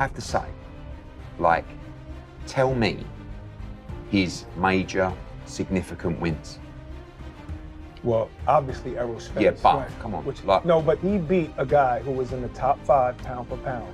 have to say, like, tell me his major significant wins. Well, obviously Errol Spence. Yeah, but right? come on. No, but he beat a guy who was in the top 5 pound for pound,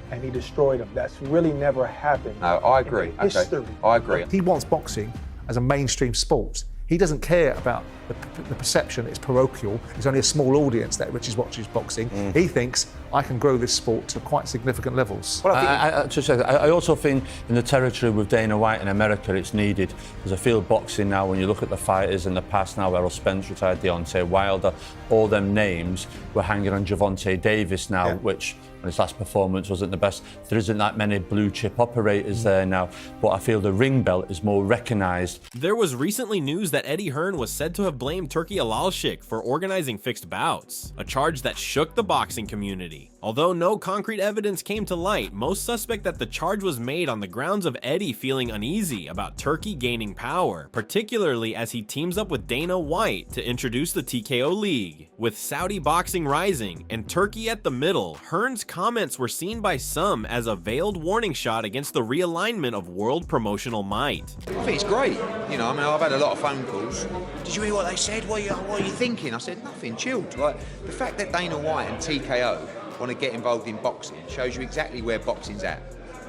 and he destroyed him. That's really never happened. No, I agree. In history. Okay. I agree. He wants boxing as a mainstream sport. He doesn't care about the perception it's parochial. There's only a small audience there which watches boxing. He thinks I can grow this sport to quite significant levels. Well, I also think in the territory with Dana White in America, it's needed, because I feel boxing now, when you look at the fighters in the past now, Errol Spence retired, Deontay Wilder, all them names were hanging on Gervonta Davis now, which his last performance wasn't the best. There isn't that many blue chip operators there now, but I feel the ring belt is more recognised. There was recently news that Eddie Hearn was said to have blamed Turki Alalshikh for organizing fixed bouts, a charge that shook the boxing community. Although no concrete evidence came to light, most suspect that the charge was made on the grounds of Eddie feeling uneasy about Turki gaining power, particularly as he teams up with Dana White to introduce the TKO League. With Saudi boxing rising and Turki at the middle, Hearn's comments were seen by some as a veiled warning shot against the realignment of world promotional might. I think it's great. You know, I mean, I've had a lot of phone calls. Did you hear what they said? What are you thinking? I said, nothing, chilled. Like, the fact that Dana White and TKO want to get involved in boxing shows you exactly where boxing's at.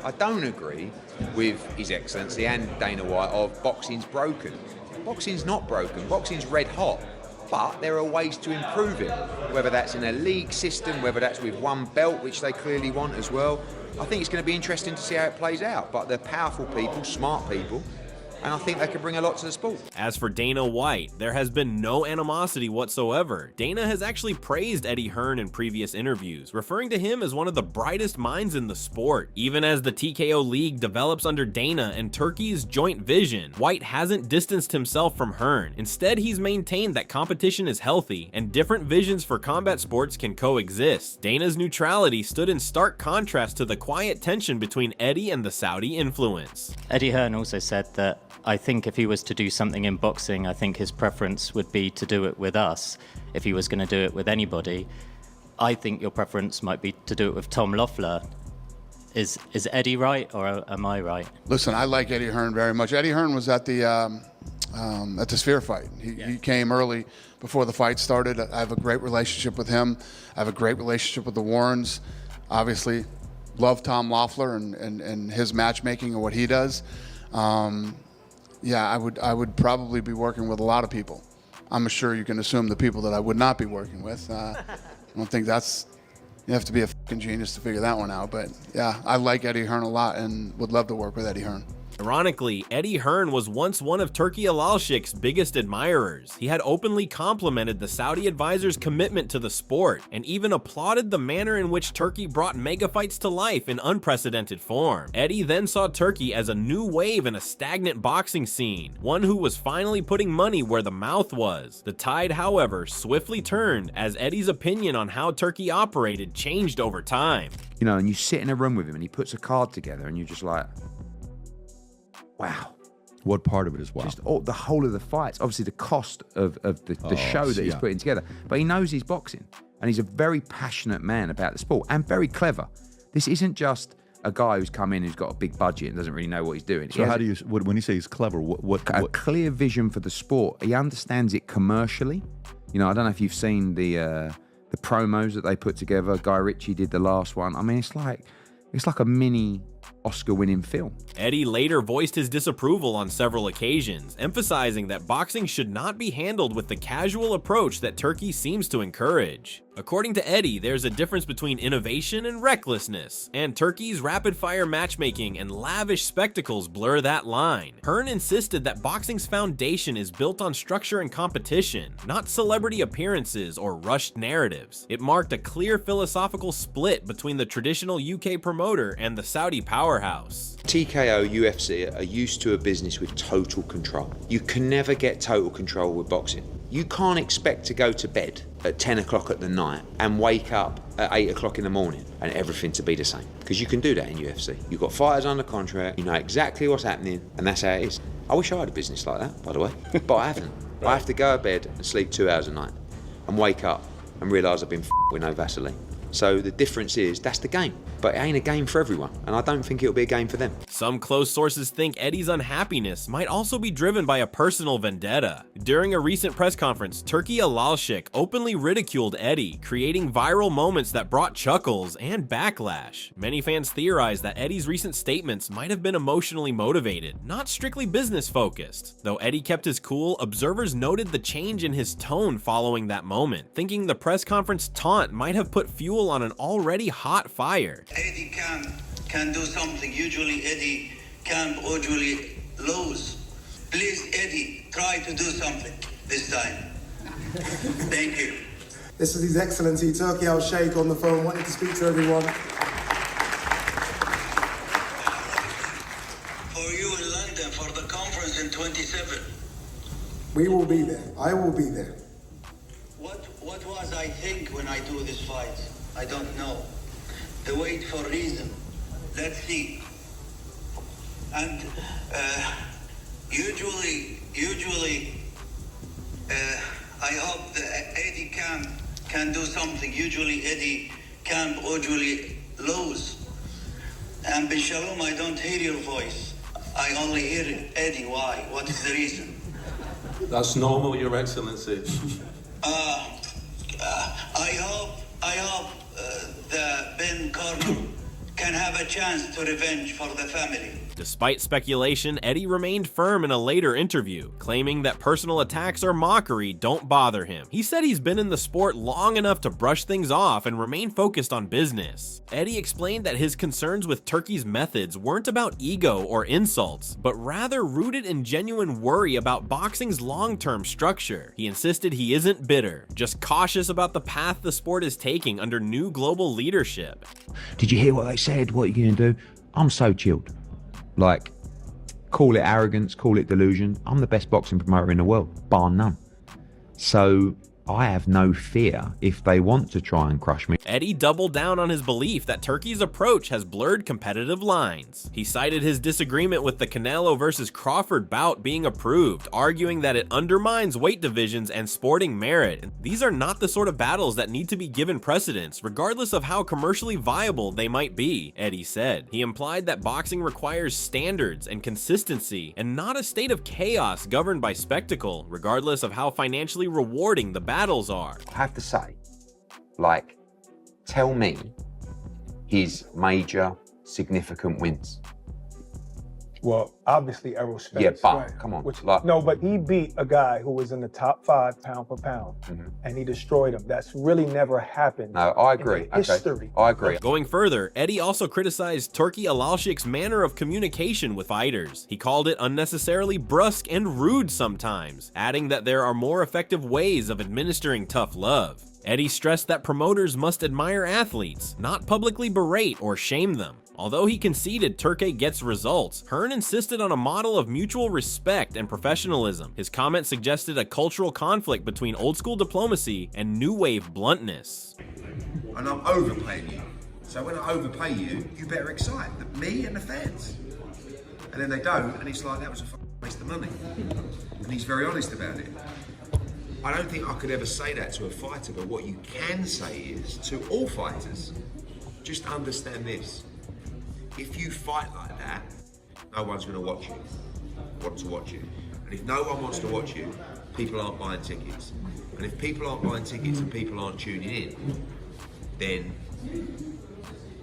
I don't agree with His Excellency and Dana White of boxing's broken. Boxing's not broken, boxing's red hot, but there are ways to improve it, whether that's in a league system, whether that's with one belt, which they clearly want as well. I think it's going to be interesting to see how it plays out, but they're powerful people, smart people, and I think they could bring a lot to the sport. As for Dana White, there has been no animosity whatsoever. Dana has actually praised Eddie Hearn in previous interviews, referring to him as one of the brightest minds in the sport. Even as the TKO League develops under Dana and Turki's joint vision, White hasn't distanced himself from Hearn. Instead, he's maintained that competition is healthy and different visions for combat sports can coexist. Dana's neutrality stood in stark contrast to the quiet tension between Eddie and the Saudi influence. Eddie Hearn also said that, I think if he was to do something in boxing, I think his preference would be to do it with us. If he was going to do it with anybody, I think your preference might be to do it with Tom Loeffler. Is Eddie right, or am I right? Listen, I like Eddie Hearn very much. Eddie Hearn was at the Sphere fight. He came early before the fight started. I have a great relationship with him. I have a great relationship with the Warrens. Obviously, love Tom Loeffler and his matchmaking and what he does. Yeah, I would probably be working with a lot of people. I'm sure you can assume the people that I would not be working with. I don't think you have to be a fucking genius to figure that one out. But yeah, I like Eddie Hearn a lot and would love to work with Eddie Hearn. Ironically, Eddie Hearn was once one of Turki Alalshikh's biggest admirers. He had openly complimented the Saudi advisor's commitment to the sport, and even applauded the manner in which Turki brought megafights to life in unprecedented form. Eddie then saw Turki as a new wave in a stagnant boxing scene, one who was finally putting money where the mouth was. The tide, however, swiftly turned as Eddie's opinion on how Turki operated changed over time. You know, and you sit in a room with him and he puts a card together and you're just like, wow. What part of it is wow? Just the whole of the fights. Obviously, the cost of the show that he's putting together. But he knows he's boxing. And he's a very passionate man about the sport and very clever. This isn't just a guy who's come in who's got a big budget and doesn't really know what he's doing. So how do you, when you say he's clever, what? A clear vision for the sport. He understands it commercially. You know, I don't know if you've seen the promos that they put together. Guy Ritchie did the last one. I mean, it's like a mini Oscar-winning film. Eddie later voiced his disapproval on several occasions, emphasizing that boxing should not be handled with the casual approach that Turki seems to encourage. According to Eddie, there's a difference between innovation and recklessness, and Turki's rapid-fire matchmaking and lavish spectacles blur that line. Hearn insisted that boxing's foundation is built on structure and competition, not celebrity appearances or rushed narratives. It marked a clear philosophical split between the traditional UK promoter and the Saudi powerhouse. TKO, UFC are used to a business with total control. You can never get total control with boxing. You can't expect to go to bed at 10 o'clock at the night and wake up at 8 o'clock in the morning and everything to be the same. Because you can do that in UFC. You've got fighters under contract, you know exactly what's happening, and that's how it is. I wish I had a business like that, by the way, but I haven't. Right. I have to go to bed and sleep 2 hours a night and wake up and realise I've been with no Vaseline. So the difference is, that's the game. But it ain't a game for everyone, and I don't think it'll be a game for them. Some close sources think Eddie's unhappiness might also be driven by a personal vendetta. During a recent press conference, Turki Alalshikh openly ridiculed Eddie, creating viral moments that brought chuckles and backlash. Many fans theorize that Eddie's recent statements might have been emotionally motivated, not strictly business focused. Though Eddie kept his cool, observers noted the change in his tone following that moment, thinking the press conference taunt might have put fuel on an already hot fire. Eddie can do something. Usually Eddie can usually lose. Please, Eddie, try to do something this time. Thank you. This is His Excellency Turki Alalshikh on the phone, wanting to speak to everyone. For you in London for the conference in 27. We will be there. I will be there. What was I think when I do this fight? I don't know. The wait for reason. Let's see. And usually, I hope that Eddie can do something. Usually Eddie can usually lose. And Bin Shalom, I don't hear your voice. I only hear Eddie. Why? What is the reason? That's normal, Your Excellency. I hope the Ben Corner can have a chance to revenge for the family. Despite speculation, Eddie remained firm in a later interview, claiming that personal attacks or mockery don't bother him. He said he's been in the sport long enough to brush things off and remain focused on business. Eddie explained that his concerns with Turki's methods weren't about ego or insults, but rather rooted in genuine worry about boxing's long-term structure. He insisted he isn't bitter, just cautious about the path the sport is taking under new global leadership. Did you hear what they said? What are you going to do? I'm so chilled. Like, call it arrogance, call it delusion. I'm the best boxing promoter in the world, bar none. So I have no fear if they want to try and crush me. Eddie doubled down on his belief that Turki's approach has blurred competitive lines. He cited his disagreement with the Canelo versus Crawford bout being approved, arguing that it undermines weight divisions and sporting merit. These are not the sort of battles that need to be given precedence, regardless of how commercially viable they might be, Eddie said. He implied that boxing requires standards and consistency, and not a state of chaos governed by spectacle, regardless of how financially rewarding the battles are. I have to say, like, tell me his major significant wins. Well, obviously Errol Spence. Yeah, but right? come on. No, but he beat a guy who was in the top 5 pound for pound, and he destroyed him. That's really never happened. No, I agree. In history. I agree. Going further, Eddie also criticized Turki Alalshikh's manner of communication with fighters. He called it unnecessarily brusque and rude sometimes, adding that there are more effective ways of administering tough love. Eddie stressed that promoters must admire athletes, not publicly berate or shame them. Although he conceded Turki gets results, Hearn insisted on a model of mutual respect and professionalism. His comment suggested a cultural conflict between old-school diplomacy and new-wave bluntness. And I'm overpaying you. So when I overpay you, you better excite me and the fans. And then they don't, and it's like, that was a waste of money. And he's very honest about it. I don't think I could ever say that to a fighter, but what you can say is, to all fighters, just understand this. If you fight like that, no one's going to want to watch you. And if no one wants to watch you, people aren't buying tickets. And if people aren't buying tickets and people aren't tuning in, then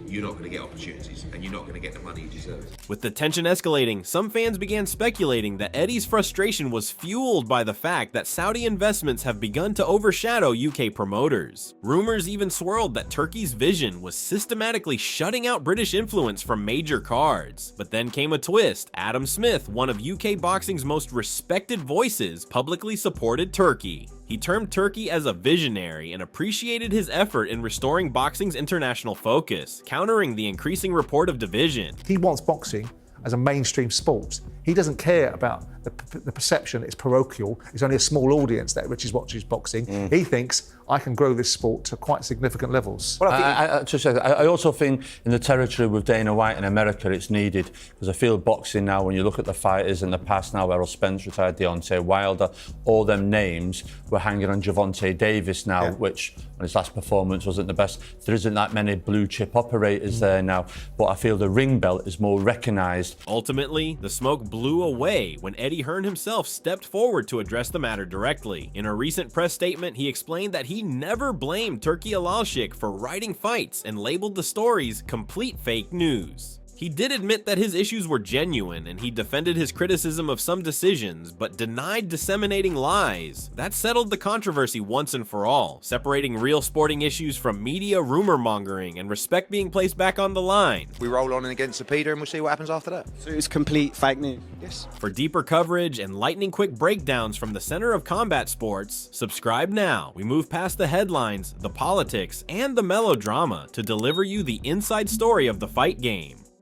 you're not going to get opportunities and you're not going to get the money you deserve. With the tension escalating, some fans began speculating that Eddie's frustration was fueled by the fact that Saudi investments have begun to overshadow UK promoters. Rumors even swirled that Turki's vision was systematically shutting out British influence from major cards. But then came a twist. Adam Smith, one of UK boxing's most respected voices, publicly supported Turki. He termed Turki as a visionary and appreciated his effort in restoring boxing's international focus, countering the increasing report of division. He wants boxing as a mainstream sport. He doesn't care about the perception is parochial. It's only a small audience that which watches boxing. He thinks I can grow this sport to quite significant levels. Well, I also think in the territory with Dana White in America, it's needed, because I feel boxing now, when you look at the fighters in the past now, Errol Spence retired, Deontay Wilder, all them names were hanging on Gervonta Davis now, which on his last performance wasn't the best. There isn't that many blue chip operators there now, but I feel the ring belt is more recognised. Ultimately, the smoke blew away when Eddie Hearn himself stepped forward to address the matter directly. In a recent press statement, he explained that he never blamed Turki Alalshikh for writing fights and labeled the stories complete fake news. He did admit that his issues were genuine, and he defended his criticism of some decisions, but denied disseminating lies. That settled the controversy once and for all, separating real sporting issues from media rumor mongering and respect being placed back on the line. We roll on against Sir Peter and we'll see what happens after that. So it's complete fake news? Yes. For deeper coverage and lightning quick breakdowns from the center of combat sports, subscribe now. We move past the headlines, the politics, and the melodrama to deliver you the inside story of the fight game.